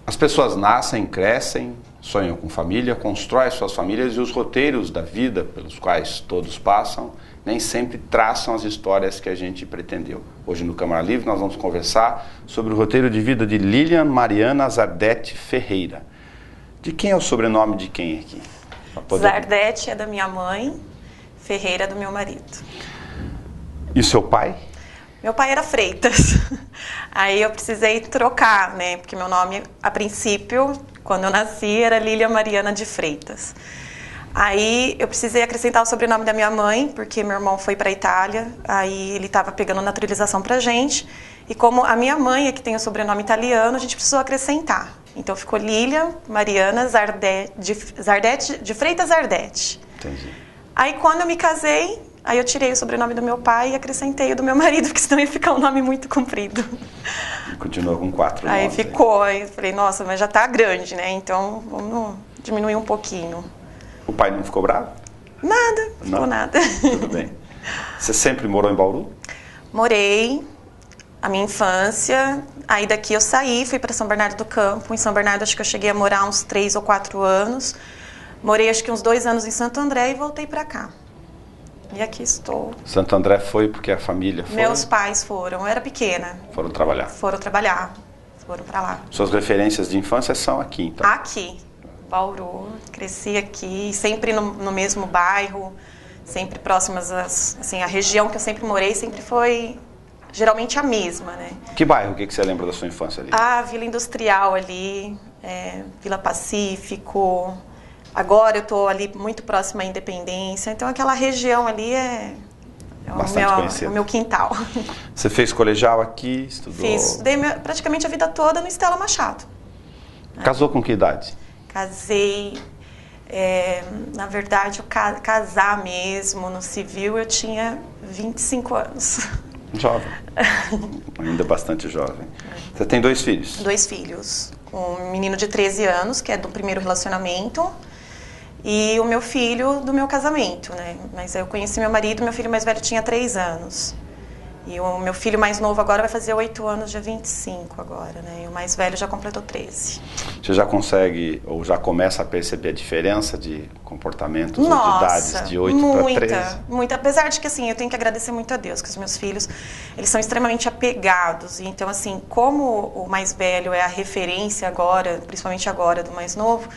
As pessoas nascem, crescem, sonham com família, constroem suas famílias e os roteiros da vida pelos quais todos passam nem sempre traçam as histórias que a gente pretendeu. Hoje no Câmara Livre nós vamos conversar sobre o roteiro de vida de Lilian Mariana Zardete Ferreira. De quem é o sobrenome de quem aqui? Zardete é da minha mãe, Ferreira é do meu marido. E seu pai? Meu pai era Freitas. Aí eu precisei trocar, né? Porque meu nome, a princípio, quando eu nasci, era Lilian Mariana de Freitas. Aí eu precisei acrescentar o sobrenome da minha mãe, porque meu irmão foi para a Itália, aí ele estava pegando naturalização pra gente. E como a minha mãe é que tem o sobrenome italiano, a gente precisou acrescentar. Então ficou Lilian Mariana Zardete de Freitas Zardete. Entendi. Aí quando eu me casei, aí eu tirei o sobrenome do meu pai e acrescentei o do meu marido, porque senão ia ficar um nome muito comprido. Continuou com 4 Aí nomes. ficou, aí eu falei, nossa, mas já tá grande, né? Então vamos diminuir um pouquinho. O pai não ficou bravo? Nada, não ficou nada. Tudo bem. Você sempre morou em Bauru? Morei a minha infância, aí daqui eu saí, fui para São Bernardo do Campo. Em São Bernardo acho que eu cheguei a morar uns 3 ou 4 anos. Morei acho que uns 2 anos em Santo André e voltei para cá. E aqui estou. Santo André foi porque a família foi? Meus pais foram, eu era pequena. Foram trabalhar? Foram trabalhar, foram para lá. Suas referências de infância são aqui, então? Aqui, Bauru, cresci aqui, sempre no mesmo bairro, sempre próximas, assim, a região que eu sempre morei sempre foi geralmente a mesma, né? Que bairro, o que você lembra da sua infância ali? A Vila Industrial ali, Vila Pacífico, agora eu estou ali muito próxima à Independência, então aquela região ali é o meu quintal. Você fez colegial aqui, estudou? Fiz, estudei praticamente a vida toda no Estela Machado. Casou com que idade? Casei, na verdade, casar mesmo no civil eu tinha 25 anos. Jovem, ainda bastante jovem. Você tem 2 filhos? 2 filhos, um menino de 13 anos, que é do primeiro relacionamento, e o meu filho do meu casamento, né? Mas eu conheci meu marido, meu filho mais velho tinha 3 anos. E o meu filho mais novo agora vai fazer 8 anos, dia 25 agora, né? E o mais velho já completou 13. Você já consegue, ou já começa a perceber a diferença de comportamentos ou de idades de 8 para 13? Muita. Apesar de que, assim, eu tenho que agradecer muito a Deus, que os meus filhos, eles são extremamente apegados. E, então, assim, como o mais velho é a referência agora, principalmente agora do mais novo,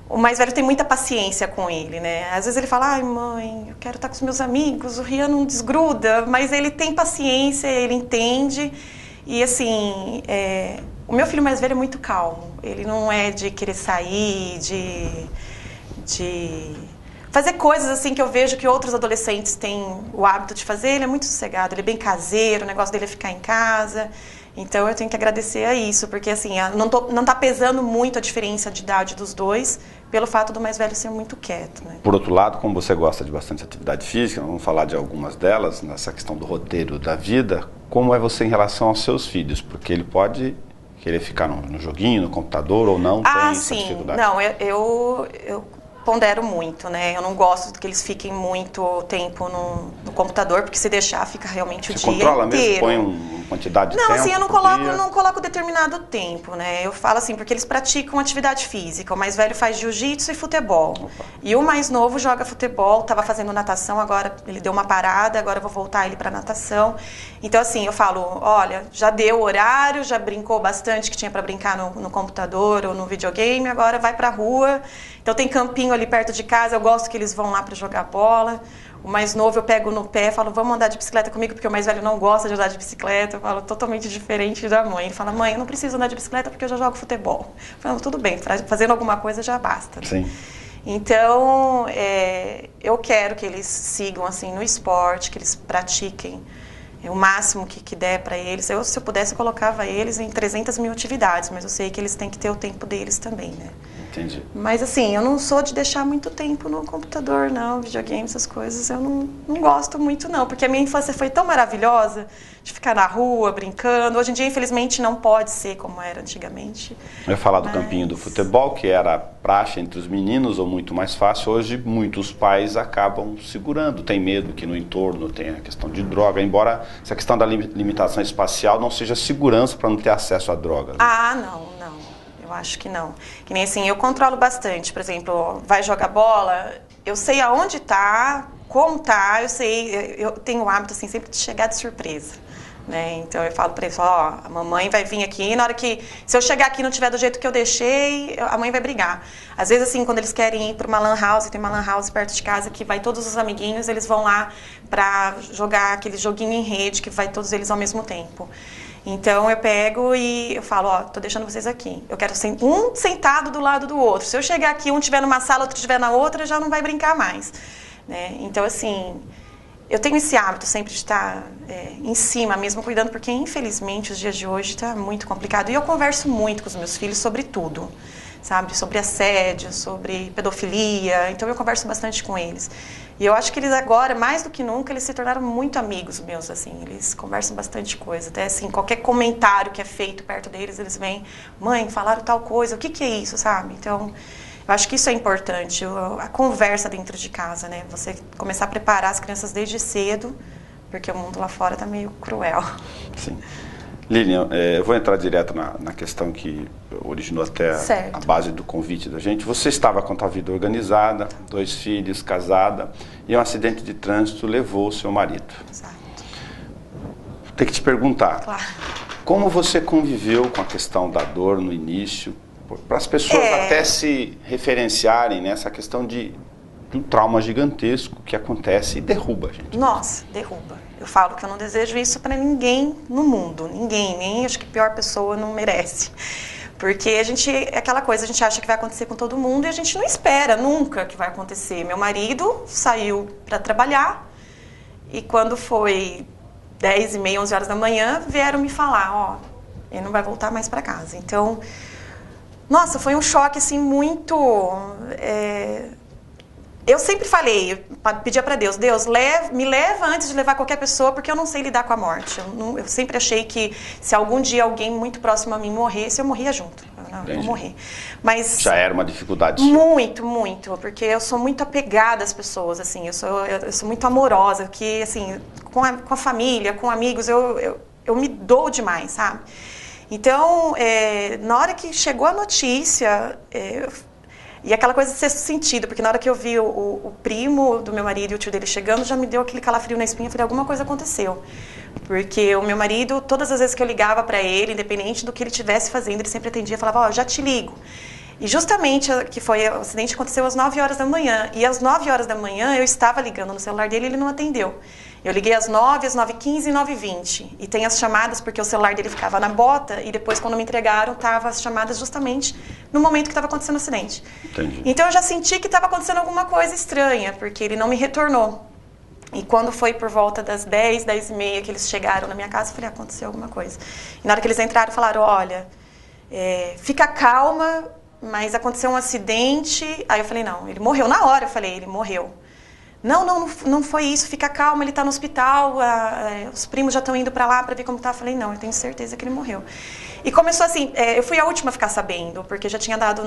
o mais velho tem muita paciência com ele, né? Às vezes ele fala, ai mãe, eu quero estar com os meus amigos, o Rian não desgruda, mas ele tem paciência, ele entende. E assim, o meu filho mais velho é muito calmo, ele não é de querer sair, de fazer coisas assim que eu vejo que outros adolescentes têm o hábito de fazer. Ele é muito sossegado, ele é bem caseiro, o negócio dele é ficar em casa. Então eu tenho que agradecer a isso, porque assim, não tá pesando muito a diferença de idade dos dois, pelo fato do mais velho ser muito quieto, né? Por outro lado, como você gosta de bastante atividade física, vamos falar de algumas delas, nessa questão do roteiro da vida, como é você em relação aos seus filhos? Porque ele pode querer ficar no joguinho, no computador ou não, tem essa dificuldade? Não, eu pondero muito, né? Eu não gosto que eles fiquem muito tempo no computador, porque se deixar fica realmente o dia inteiro. Você controla mesmo? Põe uma quantidade de tempo? Não, assim, eu não coloco determinado tempo, né? Eu falo assim, porque eles praticam atividade física. O mais velho faz jiu-jitsu e futebol. Opa. E o mais novo joga futebol, estava fazendo natação, agora ele deu uma parada, agora eu vou voltar ele para natação. Então, assim, eu falo, olha, já deu o horário, já brincou bastante que tinha para brincar no computador ou no videogame, agora vai para a rua. Então tem campinho ali perto de casa, eu gosto que eles vão lá para jogar bola. O mais novo eu pego no pé, falo, vamos andar de bicicleta comigo, porque o mais velho não gosta de andar de bicicleta. Eu falo, totalmente diferente da mãe. Ele fala, mãe, eu não preciso andar de bicicleta porque eu já jogo futebol. Eu falo, tudo bem, fazendo alguma coisa já basta. Sim. Então, eu quero que eles sigam assim no esporte, que eles pratiquem o máximo que der para eles. Se eu pudesse, eu colocava eles em 300 mil atividades, mas eu sei que eles têm que ter o tempo deles também, né? Entendi. Mas assim, eu não sou de deixar muito tempo no computador, não, videogame, essas coisas, eu não gosto muito, não, porque a minha infância foi tão maravilhosa, de ficar na rua, brincando. Hoje em dia, infelizmente, não pode ser como era antigamente. Eu ia falar do campinho do futebol, que era praxe entre os meninos, ou muito mais fácil. Hoje, muitos pais acabam segurando, tem medo que no entorno tenha a questão de droga, embora essa questão da limitação espacial não seja segurança para não ter acesso à droga. Né? Ah, não. Eu Eu acho que não. Que nem assim, eu controlo bastante. Por exemplo, vai jogar bola, eu sei aonde tá, como tá, eu tenho o hábito, assim, sempre de chegar de surpresa. Né? Então eu falo para eles, ó, a mamãe vai vir aqui, na hora que, se eu chegar aqui e não tiver do jeito que eu deixei, a mãe vai brigar. Às vezes, assim, quando eles querem ir para uma lan house, tem uma lan house perto de casa que vai todos os amiguinhos, eles vão lá para jogar aquele joguinho em rede, que vai todos eles ao mesmo tempo. Então eu pego e eu falo, ó, tô deixando vocês aqui. Eu quero um sentado do lado do outro. Se eu chegar aqui, um estiver numa sala, outro estiver na outra, já não vai brincar mais. Né? Então, assim, eu tenho esse hábito sempre de estar em cima mesmo, cuidando, porque infelizmente os dias de hoje está muito complicado. E eu converso muito com os meus filhos sobre tudo, sabe? Sobre assédio, sobre pedofilia. Então eu converso bastante com eles. E eu acho que eles agora, mais do que nunca, eles se tornaram muito amigos meus, assim. Eles conversam bastante coisa. Até assim, qualquer comentário que é feito perto deles, eles vêm, mãe, falaram tal coisa, o que que é isso, sabe? Então, eu acho que isso é importante, a conversa dentro de casa, né? Você começar a preparar as crianças desde cedo, porque o mundo lá fora está meio cruel. Sim. Lilian, eu vou entrar direto na questão que originou até a base do convite da gente. Você estava com a tua vida organizada, 2 filhos, casada, e um acidente de trânsito levou o seu marido. Exato. Tem que te perguntar, claro, como você conviveu com a questão da dor no início, para as pessoas até se referenciarem nessa questão de um trauma gigantesco que acontece e derruba a gente. Nossa, derruba. Eu falo que eu não desejo isso para ninguém no mundo. Ninguém, nem acho que a pior pessoa não merece. Porque é aquela coisa, a gente acha que vai acontecer com todo mundo e a gente não espera nunca que vai acontecer. Meu marido saiu para trabalhar e quando foi 10h30, 11 horas da manhã, vieram me falar, ó, ele não vai voltar mais para casa. Então, nossa, foi um choque assim muito... Eu sempre falei, pedia para Deus, me leva antes de levar qualquer pessoa, porque eu não sei lidar com a morte. Eu sempre achei que se algum dia alguém muito próximo a mim morresse, eu morria junto. Eu vou morrer. Mas já era uma dificuldade. Muito, muito, porque eu sou muito apegada às pessoas, assim, eu sou muito amorosa, que assim, com a família, com amigos, eu me dou demais, sabe? Então, na hora que chegou a notícia, e aquela coisa de ser sentido, porque na hora que eu vi o primo do meu marido e o tio dele chegando, já me deu aquele calafrio na espinha, eu falei, alguma coisa aconteceu. Porque o meu marido, todas as vezes que eu ligava para ele, independente do que ele estivesse fazendo, ele sempre atendia e falava, ó, já te ligo. E justamente que foi o acidente aconteceu às 9 horas da manhã. E às 9 horas da manhã eu estava ligando no celular dele e ele não atendeu. Eu liguei às 9, às 9h15 e 9h20. E tem as chamadas porque o celular dele ficava na bota e depois quando me entregaram, tava as chamadas justamente no momento que estava acontecendo o acidente. Entendi. Então eu já senti que estava acontecendo alguma coisa estranha, porque ele não me retornou. E quando foi por volta das 10, 10h30 que eles chegaram na minha casa, eu falei, aconteceu alguma coisa. E na hora que eles entraram, falaram, olha, fica calma, mas aconteceu um acidente. Aí eu falei, não, ele morreu na hora. Eu falei, ele morreu. Não foi isso, fica calma, ele está no hospital, os primos já estão indo para lá para ver como tá. Eu falei, não, eu tenho certeza que ele morreu. E começou assim, eu fui a última a ficar sabendo, porque já tinha dado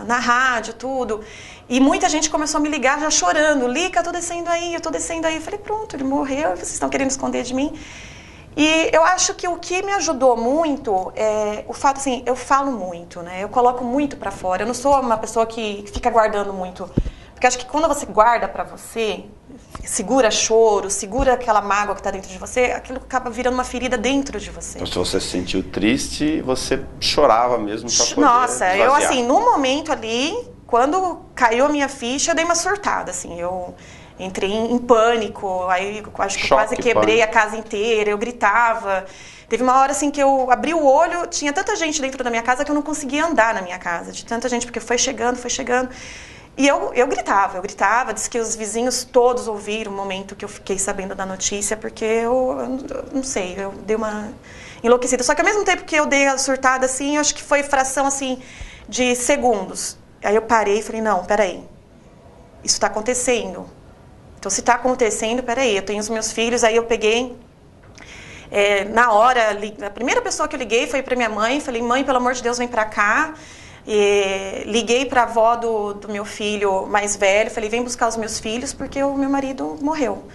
na rádio, tudo. E muita gente começou a me ligar já chorando, Lica, eu tô descendo aí. Eu falei, pronto, ele morreu, vocês estão querendo esconder de mim. E eu acho que o que me ajudou muito é o fato, assim, eu falo muito, né? Eu coloco muito para fora, eu não sou uma pessoa que fica guardando muito. Porque acho que quando você guarda pra você, segura choro, segura aquela mágoa que tá dentro de você, aquilo acaba virando uma ferida dentro de você. Então, se você se sentiu triste, você chorava mesmo pra poder Nossa, esvaziar. eu assim, num momento ali, quando caiu a minha ficha, eu dei uma surtada, assim, eu entrei em pânico, aí acho que eu quase quebrei a casa inteira, eu gritava. Teve uma hora assim que eu abri o olho, tinha tanta gente dentro da minha casa que eu não conseguia andar na minha casa, de tanta gente, porque foi chegando. E eu gritava, disse que os vizinhos todos ouviram o momento que eu fiquei sabendo da notícia, porque eu não sei, eu dei uma enlouquecida. Só que ao mesmo tempo que eu dei a surtada assim, eu acho que foi fração assim de segundos. Aí eu parei e falei, não, peraí, isso está acontecendo. Então se está acontecendo, peraí, eu tenho os meus filhos, aí eu peguei... na hora, a primeira pessoa que eu liguei foi para minha mãe, falei, mãe, pelo amor de Deus, vem para cá. Liguei para a avó do meu filho mais velho, falei, vem buscar os meus filhos porque o meu marido morreu.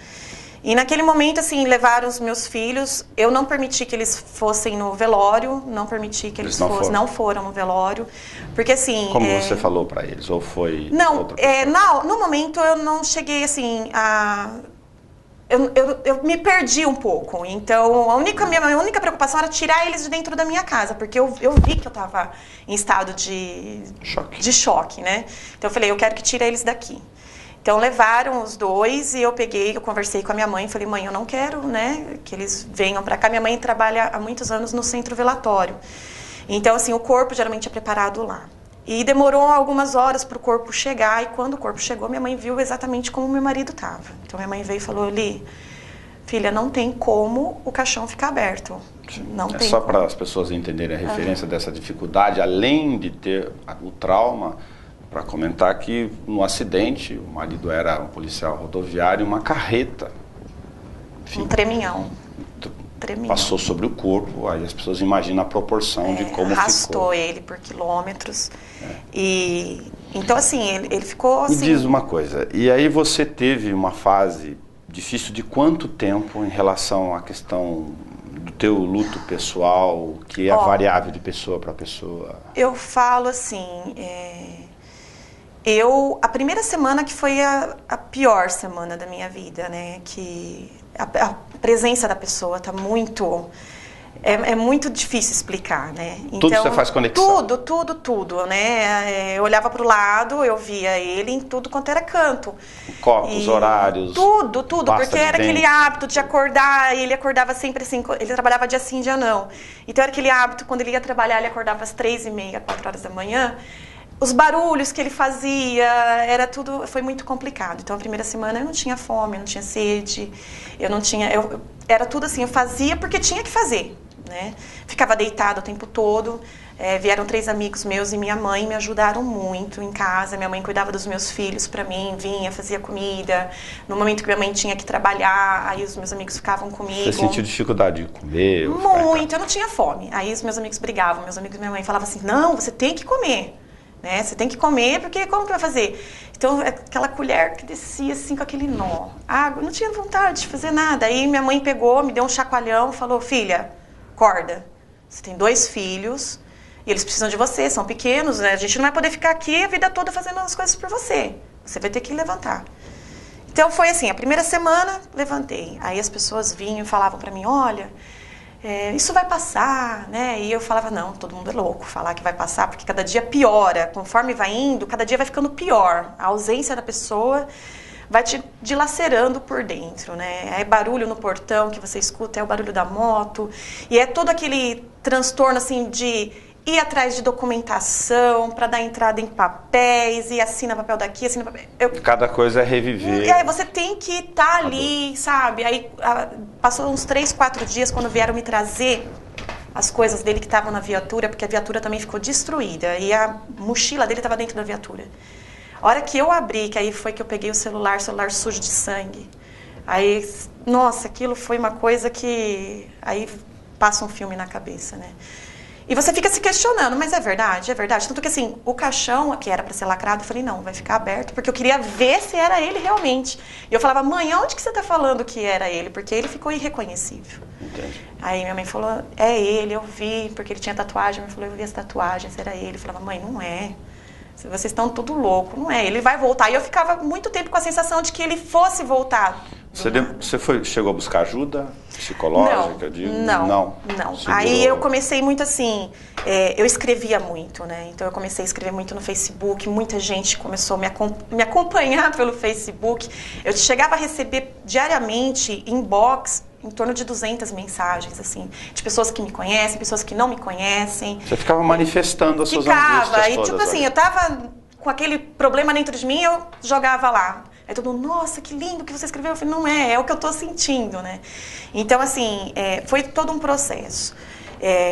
E naquele momento, assim, levaram os meus filhos. Eu não permiti que eles fossem no velório, não permiti que eles não foram no velório. Porque, assim... Como você falou para eles? Ou foi não, no momento eu não cheguei, assim, a... Eu me perdi um pouco. Então, minha única preocupação era tirar eles de dentro da minha casa. Porque eu vi que eu estava em estado de choque, né? Então, eu falei, eu quero que tire eles daqui. Então, levaram os dois e eu conversei com a minha mãe e falei, mãe, eu não quero, né, que eles venham para cá. Minha mãe trabalha há muitos anos no centro velatório. Então, assim, o corpo geralmente é preparado lá. E demorou algumas horas para o corpo chegar. E quando o corpo chegou, minha mãe viu exatamente como meu marido estava. Então, minha mãe veio e falou, Li, filha, não tem como o caixão ficar aberto. Não tem só para as pessoas entenderem a referência dessa dificuldade, além de ter o trauma... Para comentar que no acidente, o marido era um policial rodoviário, uma carreta. Enfim, um treminhão. Passou sobre o corpo, aí as pessoas imaginam a proporção de como arrastou ele por quilômetros. E então, assim, ele ficou assim... Me diz uma coisa, e aí você teve uma fase difícil de quanto tempo em relação à questão do teu luto pessoal, que é variável de pessoa para pessoa? Eu falo assim... a primeira semana que foi a pior semana da minha vida, né? Que a presença da tá muito... É muito difícil explicar, né? Então, tudo você faz conexão? Tudo, né? Eu olhava para o lado, eu via ele em tudo quanto era canto. Os horários... Tudo, porque era aquele hábito de acordar, ele acordava sempre assim, ele trabalhava dia sim, dia não. Então era aquele hábito, quando ele ia trabalhar, ele acordava às 3h30, 4h da manhã. Os barulhos que ele fazia, foi muito complicado. Então, a primeira semana eu não tinha fome, eu não tinha sede, era tudo assim, eu fazia porque tinha que fazer, né? Ficava deitada o tempo todo. Vieram 3 amigos meus e minha mãe me ajudaram muito em casa. Minha mãe cuidava dos meus filhos para mim, vinha, fazia comida. No momento que minha mãe tinha que trabalhar, aí os meus amigos ficavam comigo. Você sentiu dificuldade de comer? Muito, eu não tinha fome. Aí os meus amigos brigavam, meus amigos e minha mãe falavam assim, não, você tem que comer. Né? Você tem que comer, porque como que vai fazer? Então, aquela colher que descia assim com aquele nó. Água, não tinha vontade de fazer nada. Aí minha mãe pegou, me deu um chacoalhão, falou, filha, acorda. Você tem 2 filhos e eles precisam de você, são pequenos, né? A gente não vai poder ficar aqui a vida toda fazendo as coisas por você. Você vai ter que levantar. Então, foi assim, a primeira semana, levantei. Aí as pessoas vinham e falavam pra mim, olha... isso vai passar, né? E eu falava, não, todo mundo é louco falar que vai passar, porque cada dia piora, conforme vai indo, cada dia vai ficando pior. A ausência da pessoa vai te dilacerando por dentro, né? É barulho no portão que você escuta, é o barulho da moto, e é todo aquele transtorno, assim, de ir atrás de documentação para dar entrada em papéis, e assina papel daqui, assina papel... Cada coisa é reviver. E aí você tem que estar ali, sabe? Aí passou uns 3, 4 dias quando vieram me trazer as coisas dele que estavam na viatura, porque a viatura também ficou destruída e a mochila dele estava dentro da viatura. A hora que eu abri, que aí foi que eu peguei o celular sujo de sangue. Aí, nossa, aquilo foi uma coisa que... Aí passa um filme na cabeça, né? E você fica se questionando, mas é verdade, é verdade. Tanto que assim, o caixão que era para ser lacrado, eu falei, não, vai ficar aberto, porque eu queria ver se era ele realmente. E eu falava, mãe, onde que você tá falando que era ele? Porque ele ficou irreconhecível. Entendi. Aí minha mãe falou, é ele, eu vi, porque ele tinha tatuagem. Minha mãe falou, eu vi as tatuagens, era ele. Eu falava, mãe, não é. Vocês estão tudo louco, não é. Ele vai voltar. E eu ficava muito tempo com a sensação de que ele fosse voltar. Você chegou a buscar ajuda psicológica? Não. Aí eu comecei muito assim, eu escrevia muito, né? Então eu comecei a escrever muito no Facebook, muita gente começou a me acompanhar pelo Facebook. Eu chegava a receber diariamente inbox em torno de 200 mensagens, assim, de pessoas que me conhecem, pessoas que não me conhecem. Você ficava manifestando as suas angústias e todas, tipo assim, eu tava com aquele problema dentro de mim, eu jogava lá. Aí todo mundo, nossa, que lindo que você escreveu. Eu falei, não é o que eu tô sentindo, né? Então, assim, foi todo um processo.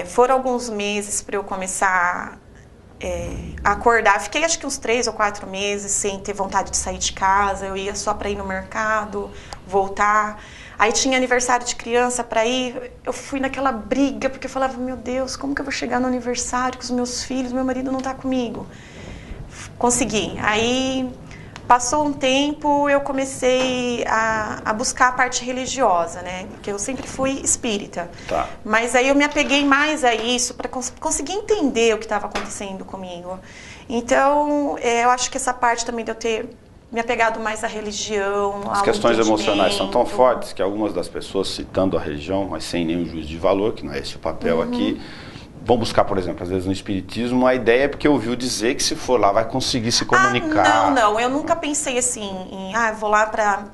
Foram alguns meses para eu começar a acordar. Fiquei acho que uns 3 ou 4 meses sem ter vontade de sair de casa. Eu ia só para ir no mercado, voltar. Aí tinha aniversário de criança para ir. Eu fui naquela briga, porque eu falava, meu Deus, como que eu vou chegar no aniversário com os meus filhos? Meu marido não tá comigo. Consegui. Aí... Passou um tempo, eu comecei a buscar a parte religiosa, né? Porque eu sempre fui espírita. Tá. Mas aí eu me apeguei mais a isso para conseguir entender o que estava acontecendo comigo. Então, eu acho que essa parte também de eu ter me apegado mais à religião, As questões emocionais são tão fortes que algumas das pessoas, citando a religião, mas sem nenhum juízo de valor, que não é esse o papel aqui, vão buscar, por exemplo, às vezes no espiritismo, a ideia é porque ouviu dizer que se for lá vai conseguir se comunicar. Não, eu nunca pensei assim em, vou lá para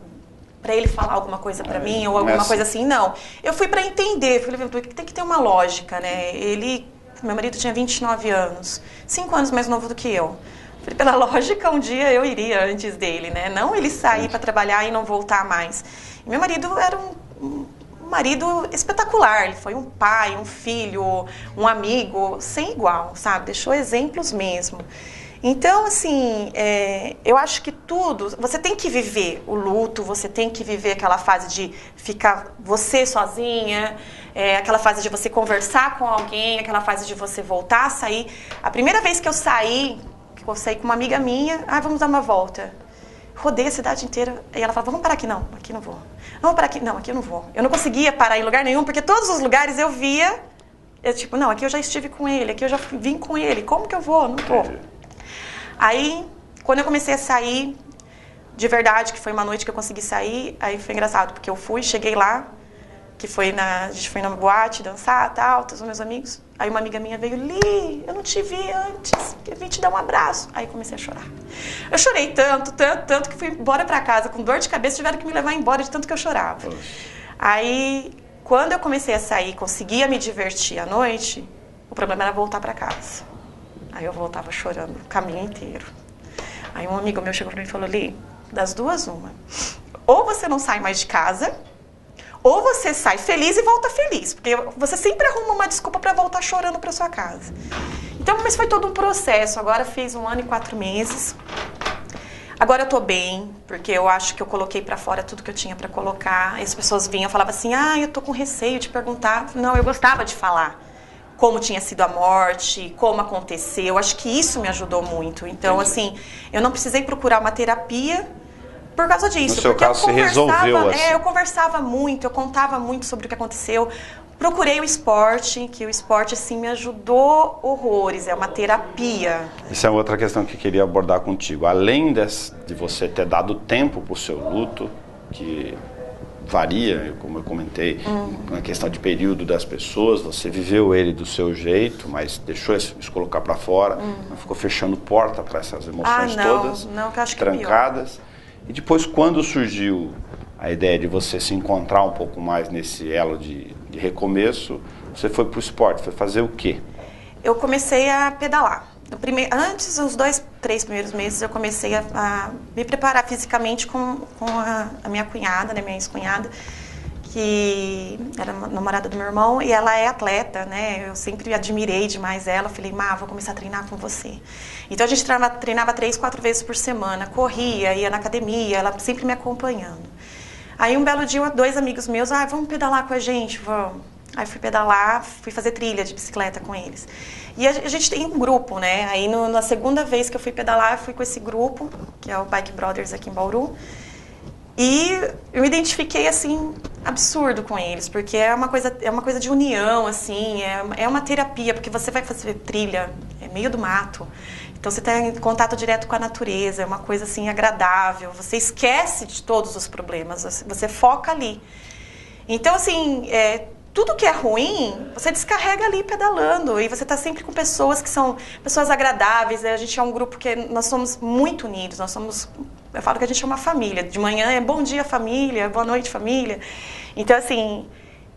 ele falar alguma coisa para mim ou alguma coisa assim, não. Eu fui para entender, falei, tem que ter uma lógica, né? Meu marido tinha 29 anos, 5 anos mais novo do que eu. Falei, pela lógica, um dia eu iria antes dele, né? Não ele sair para trabalhar e não voltar mais. E meu marido era um marido espetacular, ele foi um pai, um filho, um amigo, sem igual, sabe? Deixou exemplos mesmo. Então, assim, eu acho que tudo, você tem que viver o luto, você tem que viver aquela fase de ficar você sozinha, aquela fase de você conversar com alguém, aquela fase de você voltar a sair. A primeira vez que eu saí com uma amiga minha, vamos dar uma volta. Rodei a cidade inteira, e ela falava, vamos parar aqui, não, aqui não vou. Vamos parar aqui, não, aqui eu não vou. Eu não conseguia parar em lugar nenhum, porque todos os lugares eu via, tipo, não, aqui eu já estive com ele, aqui eu já vim com ele, como que eu vou? Não vou. Aí, quando eu comecei a sair, de verdade, que foi uma noite que eu consegui sair, aí foi engraçado, porque eu cheguei lá, a gente foi numa boate, dançar, tal, todos os meus amigos. Aí uma amiga minha veio, Li, eu não te vi antes, eu vim te dar um abraço. Aí comecei a chorar. Eu chorei tanto que fui embora pra casa com dor de cabeça, tiveram que me levar embora de tanto que eu chorava. Aí, quando eu comecei a sair, conseguia me divertir à noite, o problema era voltar pra casa. Aí eu voltava chorando o caminho inteiro. Aí um amigo meu chegou pra mim e falou, Li, das duas uma. Ou você não sai mais de casa, ou você sai feliz e volta feliz, porque você sempre arruma uma desculpa para voltar chorando para sua casa. Então, mas foi todo um processo. Agora fez 1 ano e 4 meses. Agora eu tô bem, porque eu acho que eu coloquei para fora tudo que eu tinha para colocar. As pessoas vinham e falavam assim, eu tô com receio de perguntar. Não, eu gostava de falar como tinha sido a morte, como aconteceu. Eu acho que isso me ajudou muito. Então, assim, eu não precisei procurar uma terapia por causa disso. No seu caso, se resolveu assim. Eu conversava muito, eu contava muito sobre o que aconteceu. Procurei o esporte, que o esporte, assim, me ajudou horrores. É uma terapia. Isso é outra questão que eu queria abordar contigo. Além de você ter dado tempo para o seu luto, que varia, como eu comentei, na questão de período das pessoas, você viveu ele do seu jeito, mas deixou isso colocar para fora, não ficou fechando porta para essas emoções todas, não, que eu acho trancadas. Que é pior. E depois, quando surgiu a ideia de você se encontrar um pouco mais nesse elo de recomeço, você foi para o esporte, foi fazer o quê? Eu comecei a pedalar. Antes, os 2, 3 primeiros meses, eu comecei a me preparar fisicamente com a minha cunhada, né, minha ex-cunhada, que era namorada do meu irmão, e ela é atleta, né? Eu sempre admirei demais ela. Falei, vou começar a treinar com você. Então a gente treinava 3, 4 vezes por semana, corria, ia na academia, ela sempre me acompanhando. Aí um belo dia, 2 amigos meus, vamos pedalar com a gente, vamos. Aí fui pedalar, fui fazer trilha de bicicleta com eles. E a gente tem um grupo, né? Aí na segunda vez que eu fui pedalar, eu fui com esse grupo, que é o Bike Brothers aqui em Bauru. E eu me identifiquei, assim, absurdo com eles, porque é uma coisa de união, assim, é uma terapia, porque você vai fazer trilha, é meio do mato, então você está em contato direto com a natureza, é uma coisa, assim, agradável, você esquece de todos os problemas, você foca ali. Então, assim, tudo que é ruim, você descarrega ali pedalando, e você está sempre com pessoas que são pessoas agradáveis, a gente é um grupo que nós somos muito unidos, eu falo que a gente é uma família. De manhã é bom dia, família, boa noite, família. Então, assim,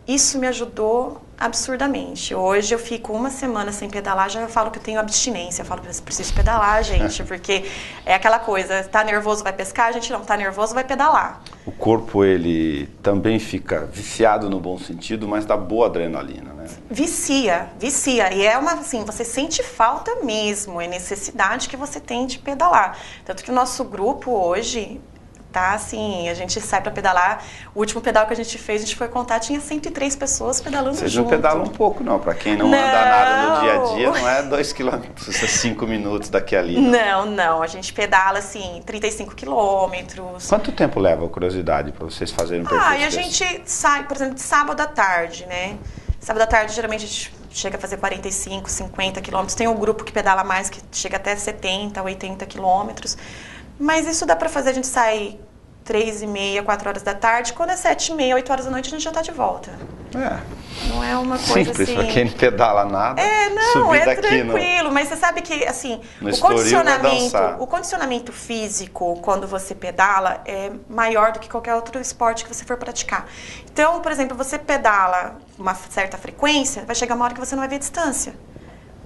isso me ajudou absurdamente. Hoje eu fico 1 semana sem pedalar, já falo que eu tenho abstinência. Eu falo que eu preciso pedalar, gente, porque é aquela coisa, tá nervoso, vai pescar? A gente não tá nervoso, vai pedalar. O corpo, ele também fica viciado no bom sentido, mas dá boa adrenalina, né? Vicia. E assim, você sente falta mesmo, é necessidade que você tem de pedalar. Tanto que o nosso grupo hoje tá assim, a gente sai para pedalar. O último pedal que a gente fez, a gente foi contar, tinha 103 pessoas pedalando junto. Vocês não pedalam um pouco, não. Para quem não anda nada no dia a dia, não é 2 quilômetros, 5 minutos daqui a ali. Não. A gente pedala, assim, 35 quilômetros. Quanto tempo leva a curiosidade para vocês fazerem um percurso e a gente sai, por exemplo, de sábado à tarde, né? Sábado à tarde, geralmente, a gente chega a fazer 45, 50 quilômetros. Tem um grupo que pedala mais, que chega até 70, 80 quilômetros. Mas isso dá pra fazer, a gente sai 3h30, 4 horas da tarde. Quando é 7h30, 8 horas da noite, a gente já tá de volta. Não é uma coisa simples, assim... pra quem não pedala nada, subir daqui, tranquilo. Não. Mas você sabe que, assim, o condicionamento físico, quando você pedala, é maior do que qualquer outro esporte que você for praticar. Então, por exemplo, você pedala uma certa frequência, vai chegar uma hora que você não vai ver distância.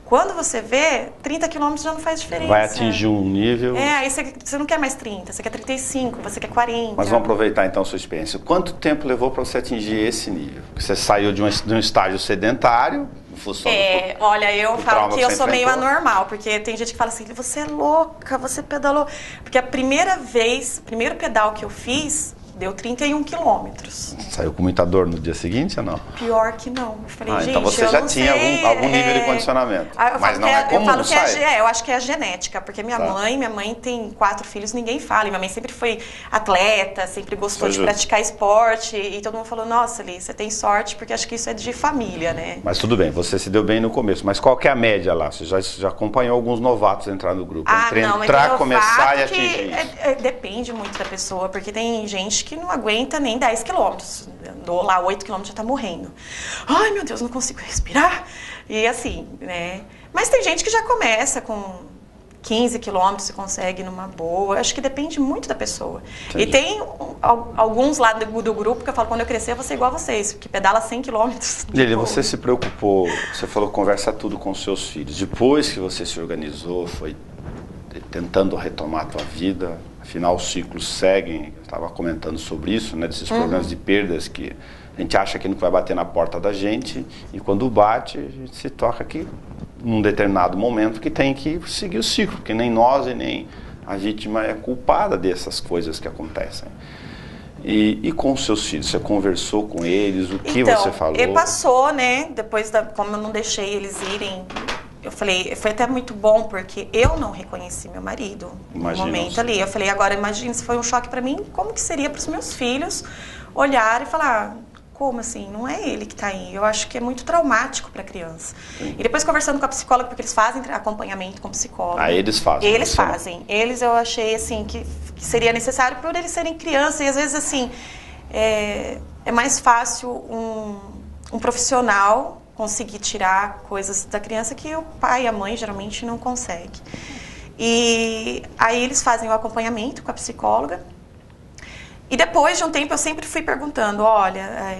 Quando você vê, 30 quilômetros já não faz diferença. Vai atingir um nível... aí você não quer mais 30, você quer 35, você quer 40. Mas vamos aproveitar então a sua experiência. Quanto tempo levou para você atingir esse nível? Você saiu de um estágio sedentário, em função olha, eu falo que eu sou meio anormal, porque tem gente que fala assim, você é louca, você pedalou. Porque o primeiro pedal que eu fiz... Deu 31 quilômetros. Saiu com muita dor no dia seguinte ou não? Pior que não. Eu falei, gente, então você já tinha algum nível de condicionamento. Mas não é comum, eu falo eu acho que é a genética, porque minha mãe tem 4 filhos, ninguém fala. E minha mãe sempre foi atleta, sempre gostou de praticar esporte. E todo mundo falou, nossa, Li, você tem sorte, porque acho que isso é de família, né? Mas tudo bem, você se deu bem no começo. Mas qual que é a média lá? Você já acompanhou alguns novatos entrar no grupo? Começar e atingir isso. Depende muito da pessoa, porque tem gente que não aguenta nem 10 quilômetros. Andou lá 8 quilômetros, já tá morrendo. Ai, meu Deus, não consigo respirar. E assim, né? Mas tem gente que já começa com 15 quilômetros e consegue numa boa. Acho que depende muito da pessoa. Entendi. E tem alguns lá do grupo que eu falo, quando eu crescer, eu vou ser igual a vocês, que pedala 100 quilômetros. Lili, você se preocupou, você falou conversa tudo com seus filhos. Depois que você se organizou, foi tentando retomar a tua vida, afinal os ciclos seguem, eu estava comentando sobre isso, né, desses problemas de perdas que a gente acha que não vai bater na porta da gente e quando bate a gente se toca que num determinado momento que tem que seguir o ciclo, porque nem nós e nem a vítima é culpada dessas coisas que acontecem. E com os seus filhos, você conversou com eles, o que você falou? Ele passou, né, como eu não deixei eles irem... Eu falei, foi até muito bom, porque eu não reconheci meu marido no momento ali. Eu falei, agora imagina se foi um choque pra mim, como que seria pros meus filhos olhar e falar, como assim? Não é ele que tá aí. Eu acho que é muito traumático pra criança. Sim. E depois conversando com a psicóloga, porque eles fazem acompanhamento com psicólogo. Eles fazem? Eles fazem. Eles eu achei, assim, que seria necessário por eles serem crianças. E às vezes, assim, é mais fácil um profissional conseguir tirar coisas da criança que o pai e a mãe geralmente não conseguem. E aí eles fazem o acompanhamento com a psicóloga. E depois de um tempo eu sempre fui perguntando, olha,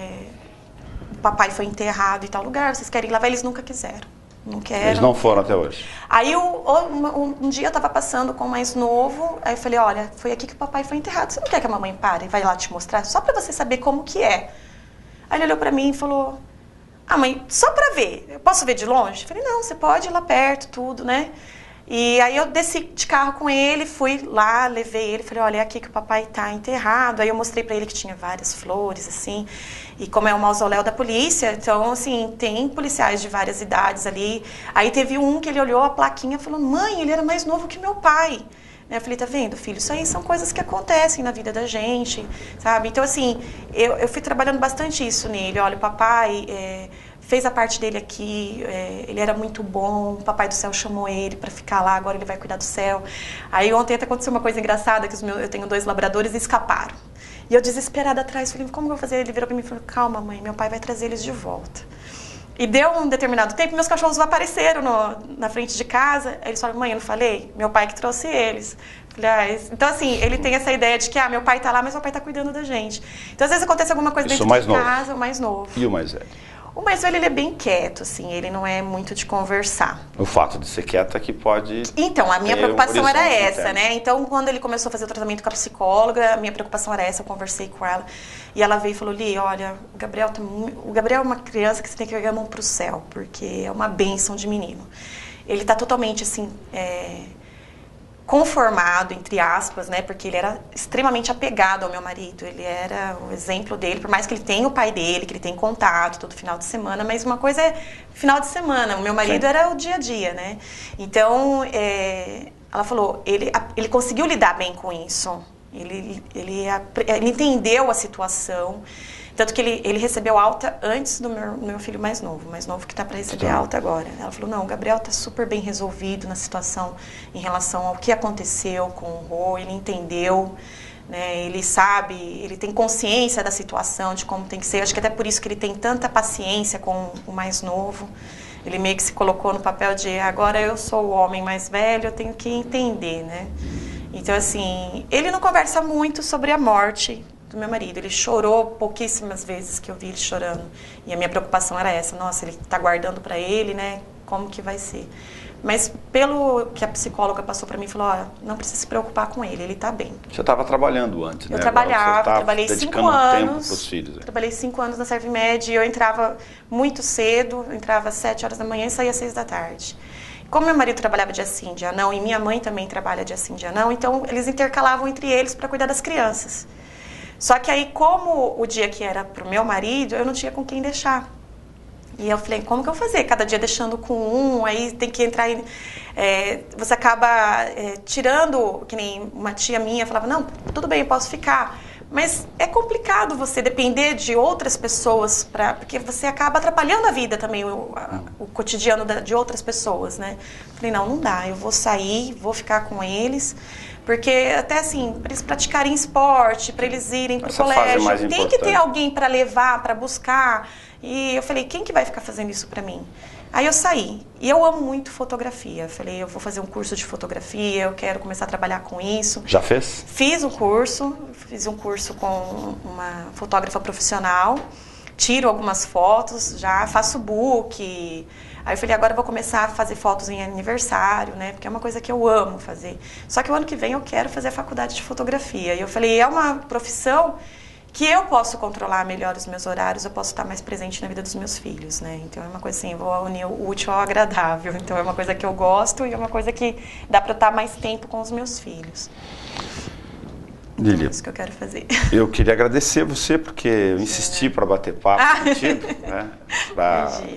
o papai foi enterrado em tal lugar, vocês querem ir lá? Eles nunca quiseram. Não quero. Eles não foram até hoje? Aí um dia eu estava passando com o mais novo, aí eu falei, olha, foi aqui que o papai foi enterrado. Você não quer que a mamãe pare e vai lá te mostrar? Só para você saber como que é. Aí ele olhou para mim e falou... mãe, só pra ver, eu posso ver de longe? Eu falei, não, você pode ir lá perto, tudo, né? E aí eu desci de carro com ele, fui lá, levei ele, falei, olha, é aqui que o papai tá enterrado. Aí eu mostrei pra ele que tinha várias flores, assim, e como é um mausoléu da polícia, então, assim, tem policiais de várias idades ali. Aí teve um que ele olhou a plaquinha e falou, mãe, ele era mais novo que meu pai. Eu falei, tá vendo, filho? Isso aí são coisas que acontecem na vida da gente, sabe? Então, assim, eu fui trabalhando bastante isso nele. Olha, o papai fez a parte dele aqui, ele era muito bom, o papai do céu chamou ele pra ficar lá, agora ele vai cuidar do céu. Aí ontem até aconteceu uma coisa engraçada, que eu tenho 2 labradores e escaparam. E eu desesperada atrás, falei, como eu vou fazer? Ele virou pra mim e falou, calma, mãe, meu pai vai trazer eles de volta. E deu um determinado tempo, meus cachorros apareceram na frente de casa. Aí eles falaram, mãe, eu não falei? Meu pai que trouxe eles. Falei, então, assim, ele tem essa ideia de que, meu pai tá lá, mas meu pai tá cuidando da gente. Então, às vezes acontece alguma coisa dentro de casa, o mais novo. E o mais velho? O mais velho, ele é bem quieto, assim, ele não é muito de conversar. O fato de ser quieto é que pode... Então, a minha preocupação era essa, né? Então, quando ele começou a fazer o tratamento com a psicóloga, a minha preocupação era essa, eu conversei com ela. E ela veio e falou, Li, olha, o Gabriel é uma criança que você tem que erguer a mão pro céu, porque é uma bênção de menino. Ele tá totalmente, assim, conformado, entre aspas, né? Porque ele era extremamente apegado ao meu marido. Ele era o exemplo dele, por mais que ele tenha o pai dele, que ele tem contato todo final de semana, mas uma coisa é final de semana, o meu marido era o dia a dia, né? Então, ela falou, ele conseguiu lidar bem com isso. Ele entendeu a situação. Tanto que ele recebeu alta antes do meu filho mais novo que está para receber alta agora. Ela falou, não, o Gabriel está super bem resolvido na situação em relação ao que aconteceu com o Rô, ele entendeu, né, ele sabe, ele tem consciência da situação, de como tem que ser. Eu acho que até por isso que ele tem tanta paciência com o mais novo. Ele meio que se colocou no papel de, agora eu sou o homem mais velho, eu tenho que entender, né? Então, assim, ele não conversa muito sobre a morte do meu marido. Ele chorou pouquíssimas vezes que eu vi ele chorando. E a minha preocupação era essa. Nossa, ele está guardando para ele, né? Como que vai ser? Mas pelo que a psicóloga passou para mim, falou, ó, não precisa se preocupar com ele está bem. Você estava trabalhando antes, né? Eu trabalhei 5 anos. Tempo filhos, né? Trabalhei 5 anos na Servimed e eu entrava muito cedo, eu entrava às 7 horas da manhã e saía às 6 da tarde. Como meu marido trabalhava dia sim, dia não, e minha mãe também trabalha dia sim, dia não, então eles intercalavam entre eles para cuidar das crianças. Só que aí, como o dia que era pro meu marido, eu não tinha com quem deixar. E eu falei, como que eu vou fazer? Cada dia deixando com um, aí tem que entrar em... você acaba tirando, que nem uma tia minha falava, não, tudo bem, eu posso ficar. Mas é complicado você depender de outras pessoas, porque você acaba atrapalhando a vida também, o cotidiano de outras pessoas, né? Falei, não dá, eu vou sair, vou ficar com eles... Porque até assim, para eles praticarem esporte, para eles irem para o colégio, tem que ter alguém para levar, para buscar. E eu falei, quem que vai ficar fazendo isso para mim? Aí eu saí. E eu amo muito fotografia. Eu falei, eu vou fazer um curso de fotografia, eu quero começar a trabalhar com isso. Já fez? Fiz um curso com uma fotógrafa profissional. Tiro algumas fotos, já faço book. Aí eu falei, agora eu vou começar a fazer fotos em aniversário, né? Porque é uma coisa que eu amo fazer. Só que o ano que vem eu quero fazer a faculdade de fotografia. E eu falei, é uma profissão que eu posso controlar melhor os meus horários, eu posso estar mais presente na vida dos meus filhos, né? Então é uma coisa assim, eu vou unir o útil ao agradável. Então é uma coisa que eu gosto e é uma coisa que dá para eu estar mais tempo com os meus filhos. Lília, é isso que eu quero fazer. Eu queria agradecer você, porque eu insisti para bater papo contigo, né?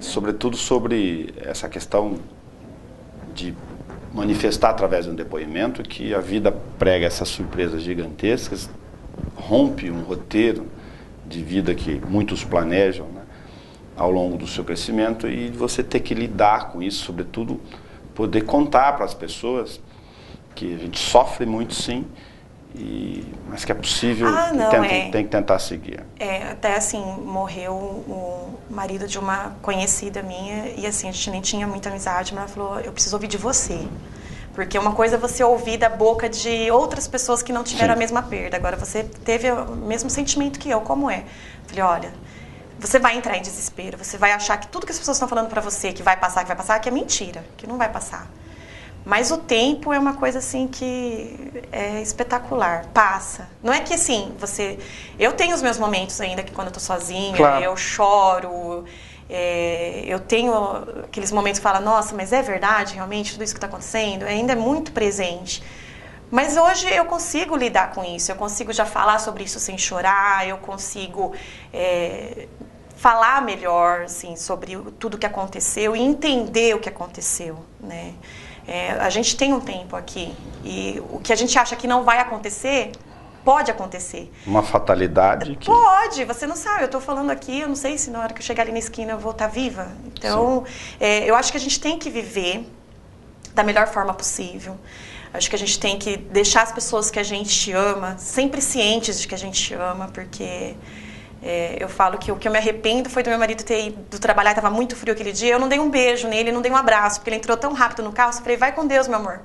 Sobretudo sobre essa questão de manifestar através de um depoimento que a vida prega essas surpresas gigantescas, rompe um roteiro de vida que muitos planejam, né, ao longo do seu crescimento, e você ter que lidar com isso, sobretudo poder contar para as pessoas que a gente sofre muito, sim, mas que é possível, tem que tentar seguir. Até assim, morreu o marido de uma conhecida minha e assim, a gente nem tinha muita amizade, mas ela falou, eu preciso ouvir de você. Porque uma coisa é você ouvir da boca de outras pessoas que não tiveram a mesma perda. Agora, você teve o mesmo sentimento que eu, como é? Falei, olha, você vai entrar em desespero, você vai achar que tudo que as pessoas estão falando pra você que vai passar, que é mentira, que não vai passar. Mas o tempo é uma coisa assim que é espetacular, passa. Não é que assim, eu tenho os meus momentos ainda que quando eu tô sozinha, claro, eu choro, eu tenho aqueles momentos que fala, nossa, mas é verdade realmente tudo isso que está acontecendo? Ainda é muito presente. Mas hoje eu consigo lidar com isso, eu consigo já falar sobre isso sem chorar, eu consigo falar melhor assim, sobre tudo que aconteceu e entender o que aconteceu, né? A gente tem um tempo aqui e o que a gente acha que não vai acontecer, pode acontecer. Uma fatalidade? Pode, você não sabe. Eu estou falando aqui, eu não sei se na hora que eu chegar ali na esquina eu vou estar viva. Então, eu acho que a gente tem que viver da melhor forma possível. Acho que a gente tem que deixar as pessoas que a gente ama sempre cientes de que a gente ama, porque... eu falo que o que eu me arrependo foi do meu marido ter ido trabalhar, estava muito frio aquele dia, eu não dei um beijo nele, não dei um abraço, porque ele entrou tão rápido no carro, eu falei, vai com Deus, meu amor.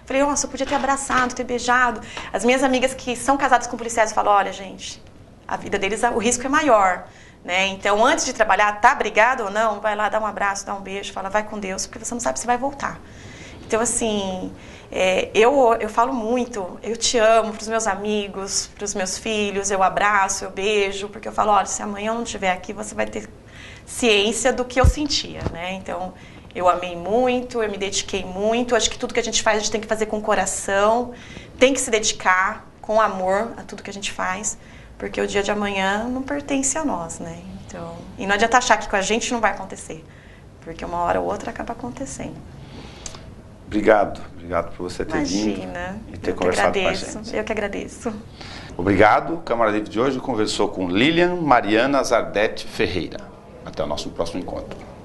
Eu falei, nossa, eu podia ter abraçado, ter beijado. As minhas amigas que são casadas com policiais falam, olha, gente, a vida deles, o risco é maior, né? Então, antes de trabalhar, tá brigado ou não, vai lá, dá um abraço, dá um beijo, fala, vai com Deus, porque você não sabe se vai voltar. Então, assim... eu falo muito, eu te amo para os meus amigos, para os meus filhos, eu abraço, eu beijo, porque eu falo, olha, se amanhã eu não estiver aqui, você vai ter ciência do que eu sentia, né? Então, Eu amei muito, eu me dediquei muito. Acho que tudo que a gente faz, a gente tem que fazer com o coração, tem que se dedicar com amor a tudo que a gente faz, porque o dia de amanhã não pertence a nós, né? Então, e não adianta achar que com a gente não vai acontecer, porque uma hora ou outra acaba acontecendo. Obrigado por você ter vindo e ter conversado com a gente. Eu que agradeço. Obrigado. O Câmara Livre de hoje conversou com Lilian Mariana Zardetti Ferreira. Até o nosso próximo encontro.